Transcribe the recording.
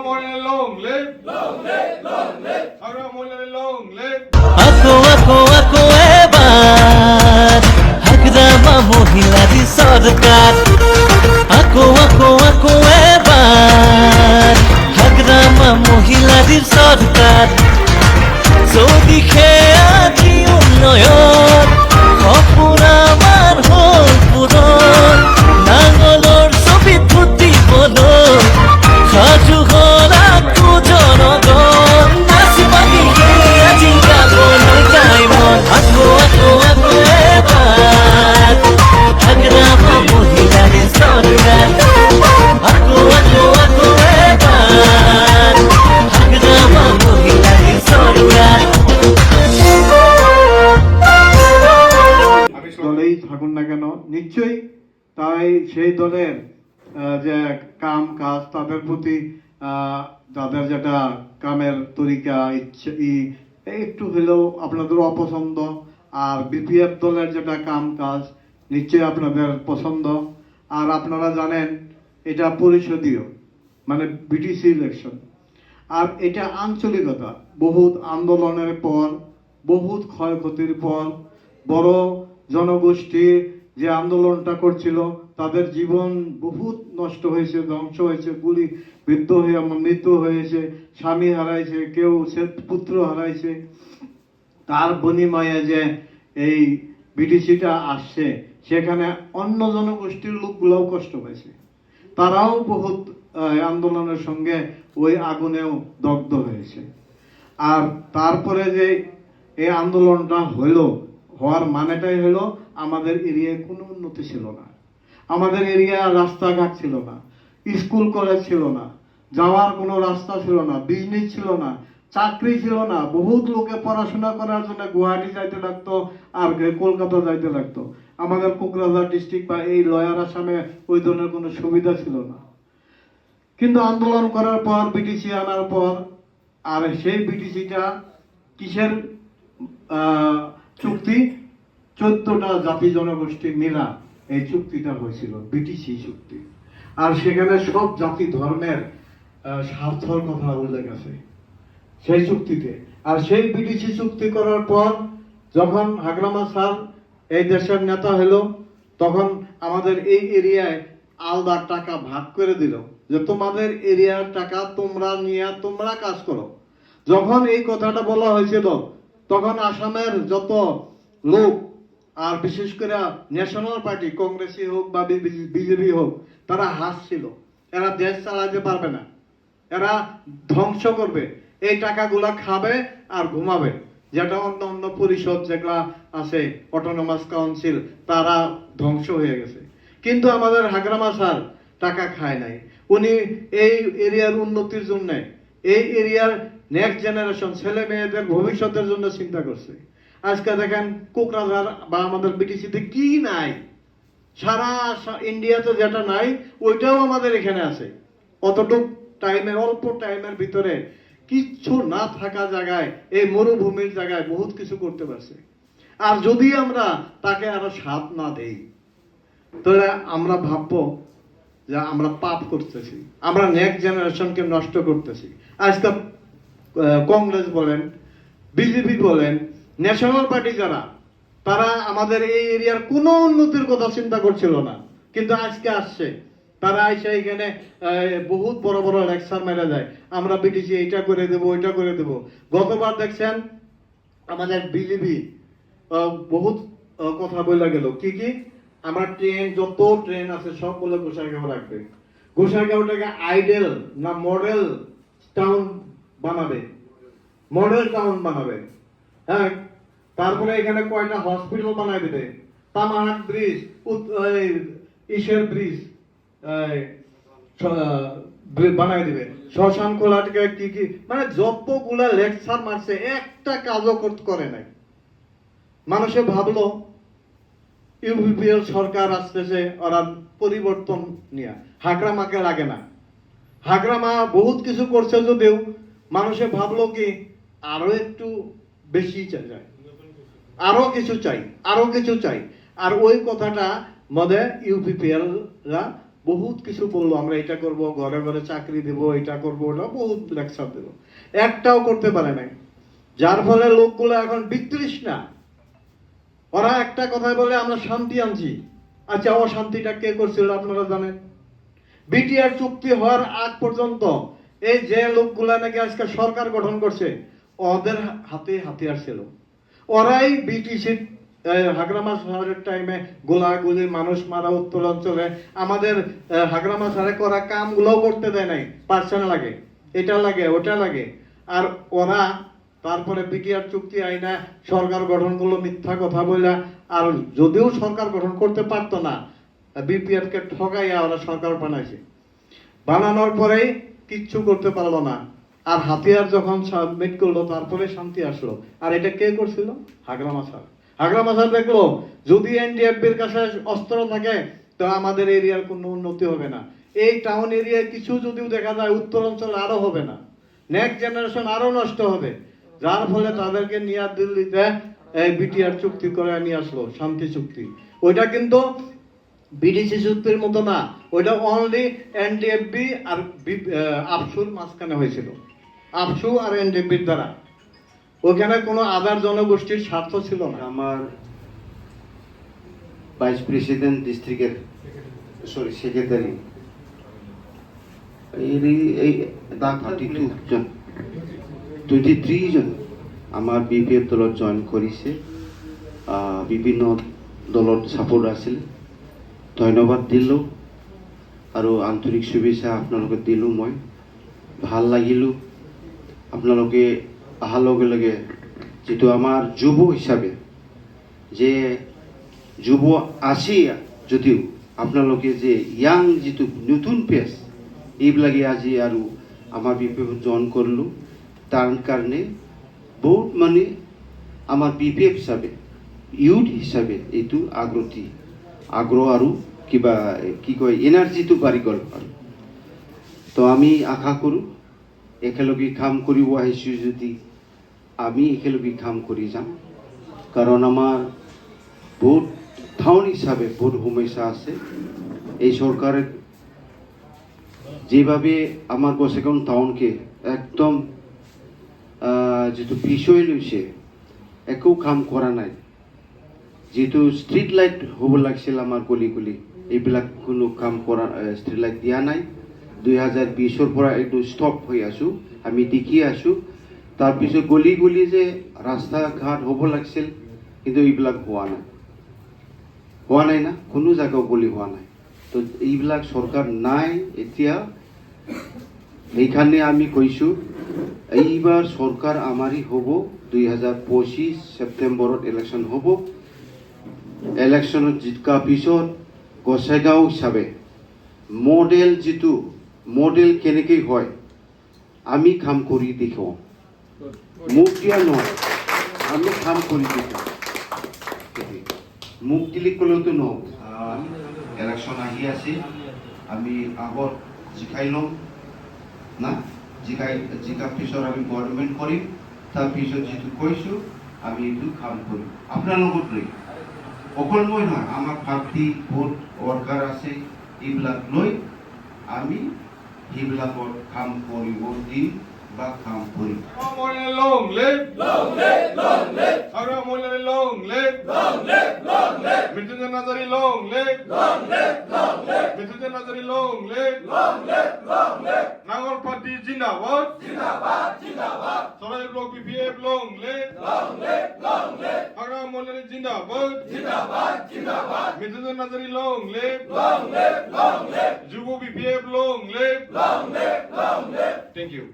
long live, long live, long live. Hagra long live. Ako ebar Hagdama mohilari sarkar Ako ebar Hagdama mohilari sarkar Jodi khea ji unnoyon Khopor amar hol puron Nangolor chobi thuti bolon Khaju hol aku jorogon Nasi pagi khea ji gabon gaimon Ako ebar Hagdama mohilari sarkar Ako ebar Hagdama mohilari sarkar দলেই থাকুন না কেন নিশ্চয়ই তাই সেই দলের যে কাম কাজ তাদের প্রতি তাদের যেটা কামের তরিকা ইচ্ছে একটু হলেও আপনাদের অপছন্দ আর বিপিএফ দলের যেটা কাম কাজ নিশ্চয়ই আপনাদের পছন্দ আর আপনারা জানেন এটা পরিষদীয় মানে বিটিসি ইলেকশন আর এটা আঞ্চলিকতা বহুত আন্দোলনের পর বহুত ক্ষয়ক্ষতির পর বড় জনগোষ্ঠী যে আন্দোলনটা করছিল তাদের জীবন বহুত নষ্ট হয়েছে ধ্বংস হয়েছে গুলি বিদ্ধ হয়ে মৃত্যু হয়েছে স্বামী হারাইছে কেউ পুত্র হারাইছে তার বিনিময়ে যে এই বিটিসিটা আসছে সেখানে অন্য জনগোষ্ঠীর লোকগুলোও কষ্ট পাইছে তারাও বহুত আন্দোলনের সঙ্গে ওই আগুনেও দগ্ধ হয়েছে আর তারপরে যে এই আন্দোলনটা হলো হওয়ার মানেটাই হলো আমাদের এরিয়ায় কোনো উন্নতি ছিল না আমাদের এরিয়া রাস্তাঘাট ছিল না স্কুল কলেজ ছিল না যাওয়ার কোনো রাস্তা ছিল না বিজনেস ছিল না চাকরি ছিল না বহুত লোকে পড়াশোনা করার জন্য গুয়াহাটি যাইতে লাগতো আর কলকাতা যাইতে লাগতো আমাদের কোকরাঝার ডিস্ট্রিক্ট বা এই লয়ার আসামে ওই ধরনের কোনো সুবিধা ছিল না কিন্তু আন্দোলন করার পর বিটিসি আনার পর আর সেই বিটিসিটা কিসের চুক্তি 14টা জাতি জনগোষ্ঠী মিলা এই চুক্তিটা হয়েছিল বিটিসি চুক্তি আর সেখানে সব জাতি ধর্মের স্বার্থর কথা উল্লেখ আছে সেই চুক্তিতে আর সেই বিটিসি চুক্তি করার পর যখন হাগ্রামা স্যার এই দেশের নেতা হলো তখন আমাদের এই এরিয়ায় আলাদা টাকা ভাগ করে দিল যে তোমাদের এরিয়ার টাকা তোমরা নিয়ে তোমরা কাজ করো যখন এই কথাটা বলা হয়েছিল তখন আসামের যত লোক আর বিশেষ করে ন্যাশনাল পার্টি কংগ্রেসই হোক বা বিজেপি হোক তারা হাসছিল এরা দেশ চালাতে পারবে না এরা ধ্বংস করবে এই টাকাগুলা খাবে আর ঘুমাবে যেটা অন্য অন্য পরিষদ যেগুলা আছে অটোনমাস কাউন্সিল তারা ধ্বংস হয়ে গেছে কিন্তু আমাদের হাগ্রামা স্যার টাকা খায় নাই উনি এই এরিয়ার উন্নতির জন্য এই এরিয়ার নেক্সট জেনারেশন ছেলে মেয়েদের ভবিষ্যতের জন্য চিন্তা করছে আজকে দেখেন কোকরাঝার বা আমাদের বিটিসিতে কি নাই সারা ইন্ডিয়াতে যেটা নাই ওইটাও আমাদের এখানে আছে অতটুক টাইমের অল্প টাইমের ভিতরে কিচ্ছু না থাকা জায়গায় এই মরুভূমির জায়গায় বহুত কিছু করতে পারছে আর যদি আমরা তাকে আরো সাথ না দেই তাহলে আমরা ভাববো যে আমরা পাপ করতেছি আমরা নেক্সট জেনারেশনকে নষ্ট করতেছি আজকে কংগ্রেস বলেন বিজেপি বলেন ন্যাশনাল পার্টি যারা তারা আমাদের এই এরিয়ার কোনো উন্নতির কথা চিন্তা করছিল না কিন্তু আজকে আসছে তারা এসে এখানে বহুত বড় বড় লেকচার মেরে যায় আমরা বিটিসি এইটা করে দেবো ওইটা করে দেবো গতবার দেখছেন আমাদের বিজেপি বহুত কথা বলে গেল কি কি আমার ট্রেন যত ট্রেন আছে সবগুলো গোসাইগাঁও রাখবে গোসাইগাঁওটাকে আইডেল না মডেল টাউন বানাবে মডেল টাউন বানাবে হ্যাঁ তারপরে এখানে কয়টা হসপিটাল বানাই দেবে তামাহাট ব্রিজ ইসের ব্রিজ বানাই দিবে শ্মশান খোলাটাকে কি কি মানে যতগুলা লেকচার মারছে একটা কাজও করে নাই মানুষে ভাবলো ইউপিপিএল সরকার আসতেছে ওরা পরিবর্তন নিয়ে হাগ্রামাকে লাগে না হাগ্রামা বহুত কিছু করছে যদিও মানুষে ভাবলো কি আরো একটু বেশি চাই আরো কিছু চাই আর ওই কথাটা মধ্যে ইউপিপিএল রা বহুত কিছু বললো, আমরা এটা করব, ঘরে ঘরে চাকরি দেব, এটা করব, ওটা বহুত লেকচার দেব, একটাও করতে পারে নাই। যার ফলে লোকগুলো এখন বিতৃষ্ণা। ওরা একটা কথাই বলে আমরা শান্তি আনছি। আচ্ছা, অশান্তিটা কে করছিল আপনারা জানেন? বিটিআর চুক্তি হওয়ার আগ পর্যন্ত এই যে লোকগুলা নাকি আজকে সরকার গঠন করছে, ওদের হাতে হাতিয়ার ছিল। ওরাই বিটিসির হাগ্রামা শহরের টাইমে গোলাগুলি, মানুষ মারা, উত্তরাঞ্চলে আমাদের হাগ্রামা শহরে করা কামগুলোও করতে দেয় নাই। পার্সেন্ট লাগে, এটা লাগে, ওটা লাগে। আর ওরা তারপরে বিটিআর চুক্তি আইনা সরকার গঠন করলো মিথ্যা কথা বললা। আর যদিও সরকার গঠন করতে পারতো না, বিপিআর কে ঠকাইয়া ওরা সরকার বানাইছে। বানানোর পরেই কিচ্ছু করতে পারলো না। আর হাতিয়ার যখন সাবমিট করলো তারপরে শান্তি আসলো। আর এটা কে করছিল? হাগ্রামা স্যার। হাগ্রামা স্যার দেখলো যদি এনডিএফবির কাছে অস্ত্র থাকে তো আমাদের এরিয়ার কোনো উন্নতি হবে না। এই টাউন এরিয়ায় কিছু যদিও দেখা যায়, উত্তরাঞ্চল আরো হবে না, নেক্সট জেনারেশন আরো নষ্ট হবে। যার ফলে তাদেরকে নিয়ে দিল্লিতে এই বিটিআর চুক্তি করে নিয়ে আসলো, শান্তি চুক্তি। ওইটা কিন্তু বিডিসি চুক্তির মতো না, ওইটা অনলি এনডিএফবি আর আফসুর মাঝখানে হয়েছিল, আফসু আর এনডিএফবির দ্বারা। ওখানে কোনো আদার জনগোষ্ঠীর স্বার্থ ছিল না। আমার ভাইস প্রেসিডেন্ট ডিস্ট্রিক্টের সেক্রেটারি এই 32 জন 23 জন আমার বিপিএফ দলত জইন কৰিছে। বিভিন্ন দলত সাপোর্ট আছিল, ধন্যবাদ দিলোঁ আৰু আন্তৰিক শুভেচ্ছা আপোনালোকে দিলোঁ। মই ভাল লাগিলোঁ আপোনালোকে অহাৰ লগে লগে যিটো আমাৰ যুৱ হিচাপে যে যুৱ আছে, যদিও আপোনালোকে যে ইয়াং যিটো নতুন পেজ এইবিলাকে আজি আৰু আমাৰ বিপিএফ জইন কৰিলোঁ। তাৰ কাৰণে বহুত মানে আমাৰ বিপিএফ হিচাপে, ইউথ হিচাপে এইটো আগ্ৰহ আৰু কিবা কি কয় এনাৰ্জিটো বাঢ়ি গ'ল। আৰু তো আমি আশা কৰোঁ একেলগে কাম কৰিব আহিছোঁ যদি আমি একেলগে কাম কৰি যাম। কাৰণ আমাৰ বহুত টাউন হিচাপে বহুত সমস্যা আছে। এই চৰকাৰে যেভাবে আমার গোসাইগাঁও টাউনকে একদম যেটো পিছুৱাই লৈছে, একো কাম কৰা নাই। যেটো ষ্ট্ৰীট লাইট হ'ব লাগিছিল আমাৰ গলি গলি, এইবিলাক কোনো কাম কৰা, ষ্ট্ৰীট লাইট দিয়া নাই। 2020-ৰ পৰা এইটো ষ্টপ হৈ আছোঁ, আমি দেখি আছোঁ। তাৰপিছত গলি গলি যে ৰাস্তা ঘাট হ'ব লাগিছিল, কিন্তু এইবিলাক হোৱা নাই না, কোনো জাগাও গলি হোৱা নাই। তো এইবিলাক চৰকাৰ নাই এতিয়া। সেইকাৰণে আমি কৈছোঁ এইবাৰ চৰকাৰ আমাৰেই হ'ব। 2025 ছেপ্টেম্বৰত ইলেকশ্যন হ'ব। ইলেকশ্যনত জিকাৰ পিছত গোসাইগাঁও হিচাপে মডেল, যিটো মডেল কেনেকৈ হয় আমি কাম কৰি দেখুৱাম। মুখ দিয়া নহয়, আমি কাম কৰি দেখুৱাম। মুখ দিলে ক'লেওতো নহ'ব। ইলেকশ্যন আহি আছে, আমি আগত জিকাই ল'ম না, জিকাৰ পিছত আমি গভৰ্ণমেণ্ট কৰিম। তাৰপিছত যিটো কৈছোঁ আমি এইটো কাম কৰিম আপোনাৰ লগত লৈ। অকল মই নহয়, আমাৰ পাৰ্টি বহুত ৱৰ্কাৰ আছে, এইবিলাক লৈ আমি সেইবিলাকত কাম কৰিব দিম বা কাম কৰিম। Long live! Long live! Long live! Hagra Moilani long live! Long live! Long live! Mridunjay Nazari long live! Long live! Long live! Mridunjay Nazari long live! Long live! Long live! Nangol Party Jindabad! Jindabad! Jindabad! Sarai Block BPF long live! Long live! Long live! Hagra Moilani Jindabad! Jindabad! Jindabad! Mridunjay Nazari long live! Long live! Long live! Jubo BPF long live! Long live! Long live! Thank you.